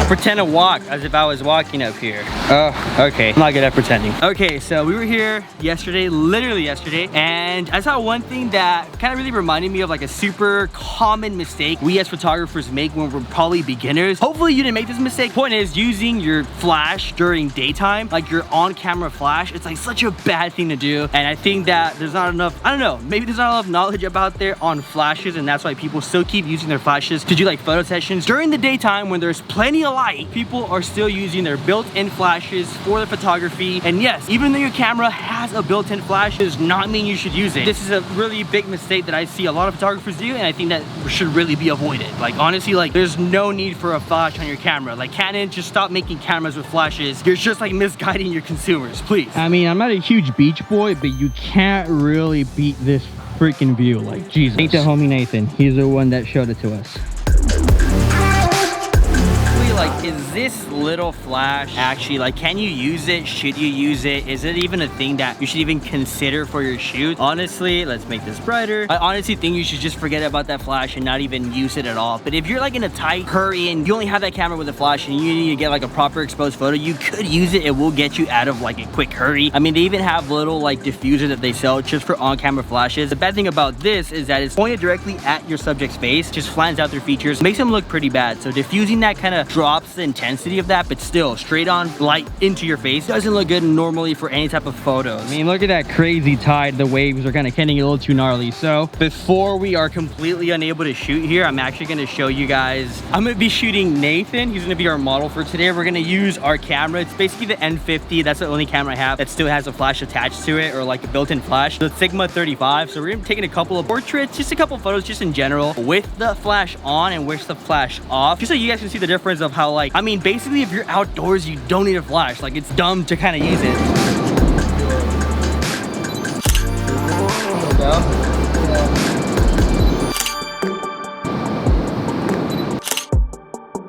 Pretend to walk as if I was walking up here. Oh, okay. I'm not good at pretending. Okay, so we were here yesterday, literally yesterday, and I saw one thing that kind of really reminded me of like a super common mistake we as photographers make when we're probably beginners. Hopefully you didn't make this mistake. Point is, using your flash during daytime, like your on-camera flash, it's like such a bad thing to do. And I think that there's not enough, I don't know, maybe there's not enough knowledge about there on flashes, and that's why people still keep using their flashes to do like photo sessions. During the daytime when there's plenty of light, people are still using their built-in flashes for the photography. And yes, even though your camera has a built-in flash, does not mean you should use it. This is a really big mistake that I see a lot of photographers do, and I think that should really be avoided. Like honestly, like there's no need for a flash on your camera. Like Canon, just stop making cameras with flashes. You're just like misguiding your consumers, please. I mean, I'm not a huge beach boy, but you can't really beat this freaking view. Like Jesus. Ain't the homie Nathan. He's the one that showed it to us. Like, is this little flash actually, like, can you use it? Should you use it? Is it even a thing that you should even consider for your shoot? Honestly, let's make this brighter. I honestly think you should just forget about that flash and not even use it at all. But if you're like in a tight hurry and you only have that camera with a flash and you need to get like a proper exposed photo, you could use it. It will get you out of like a quick hurry. I mean, they even have little like diffusers that they sell just for on-camera flashes. The bad thing about this is that it's pointed directly at your subject's face, just flans out their features, makes them look pretty bad. So diffusing that kind of drops the intensity of that, but still straight on light into your face doesn't look good normally for any type of photos. I mean, look at that crazy tide. The waves are kind of getting a little too gnarly. So before we are completely unable to shoot here, I'm actually going to show you guys. I'm going to be shooting Nathan. He's going to be our model for today. We're going to use our camera. It's basically the N50. That's the only camera I have that still has a flash attached to it, or like a built-in flash. The Sigma 35. So we're going to be taking a couple of portraits, just a couple photos just in general with the flash on and with the flash off, just so you guys can see the difference of how, like, I mean, basically if you're outdoors, you don't need a flash. Like, it's dumb to kind of use it.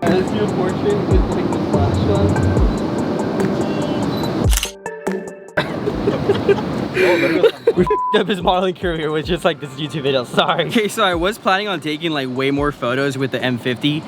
Let's do a portrait with like the flash on. We f***ed up his modeling career with just like this YouTube video, sorry. Okay, so I was planning on taking like way more photos with the M50,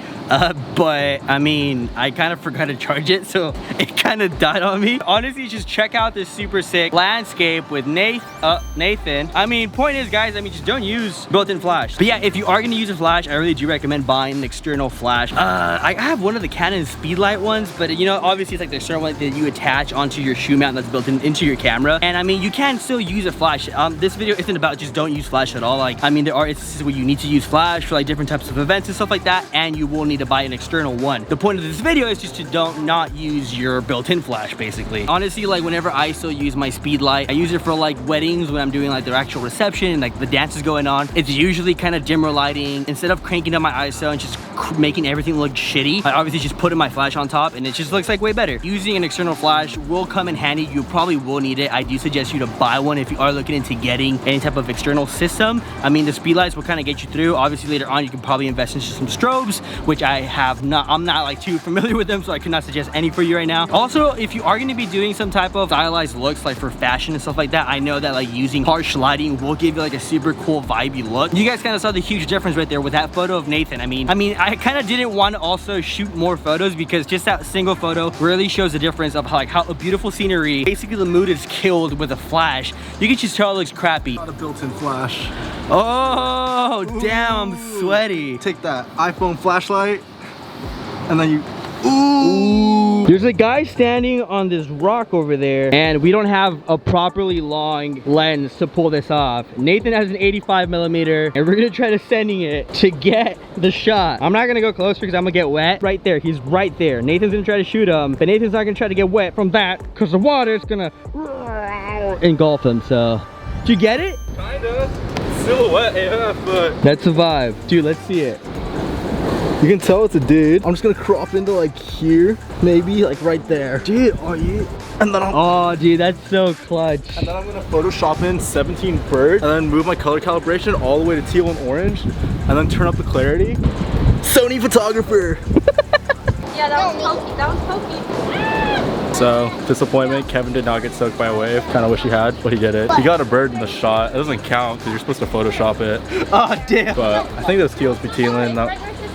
but I mean, I kind of forgot to charge it, so it kind of died on me. Honestly, just check out this super sick landscape with Nathan. I mean, point is, guys, I mean, just don't use built-in flash. But yeah, if you are gonna use a flash, I really do recommend buying an external flash. I have one of the Canon Speedlight ones, but you know, obviously it's like the external one that you attach onto your shoe mount that's built into your camera. And I mean, you can still use a flash. This video isn't about just don't use flash at all. Like, I mean, there are instances where you need to use flash for like different types of events and stuff like that, and you will need to buy an external one. The point of this video is just to not use your built-in flash, basically. Honestly, like whenever I still use my Speedlight, I use it for like weddings when I'm doing like their actual reception and like the dance is going on. It's usually kind of dimmer lighting. Instead of cranking up my ISO and just making everything look shitty, I obviously just put my flash on top and it just looks like way better. Using an external flash will come in handy. You probably will need it. I do suggest you to buy one if you are looking into getting any type of external system. I mean, the Speedlights will kind of get you through. Obviously later on you can probably invest into some strobes, which I'm not like too familiar with them, so I could not suggest any for you right now. Also, if you are going to be doing some type of stylized looks like for fashion and stuff like that, I know that like using harsh lighting will give you like a super cool vibey look. You guys kind of saw the huge difference right there with that photo of Nathan. I mean I kind of didn't want to also shoot more photos because just that single photo really shows the difference of how a beautiful scenery, basically the mood is killed with a flash. You can just tell it looks crappy. Not a built-in flash. Oh, ooh, damn, I'm sweaty. Take that iPhone flashlight and then you, ooh. There's a guy standing on this rock over there and we don't have a properly long lens to pull this off. Nathan has an 85mm and we're gonna try to sending it to get the shot. I'm not gonna go closer because I'm gonna get wet. Right there, he's right there. Nathan's gonna try to shoot him, but Nathan's not gonna try to get wet from that because the water is gonna engulf him. So, did you get it? Kinda. Silhouette AF, but that's a vibe. Dude, let's see it. You can tell it's a dude. I'm just gonna crop into like here, maybe like right there. Dude, are you? And then oh, dude, that's so clutch. And then I'm gonna Photoshop in 17 birds, and then move my color calibration all the way to teal and orange, and then turn up the clarity. Sony photographer. Yeah, that was pokey. That was pokey. So, disappointment, Kevin did not get soaked by a wave. Kind of wish he had, but he did it. He got a bird in the shot. It doesn't count because you're supposed to Photoshop it. Oh, damn. But I think those teals be tealing.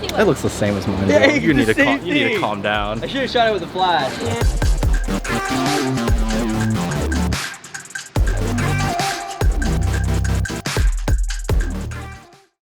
same That one. looks the same as mine. Yeah, bro. You need it's the to same you need to thing. calm down. I should have shot it with a flash.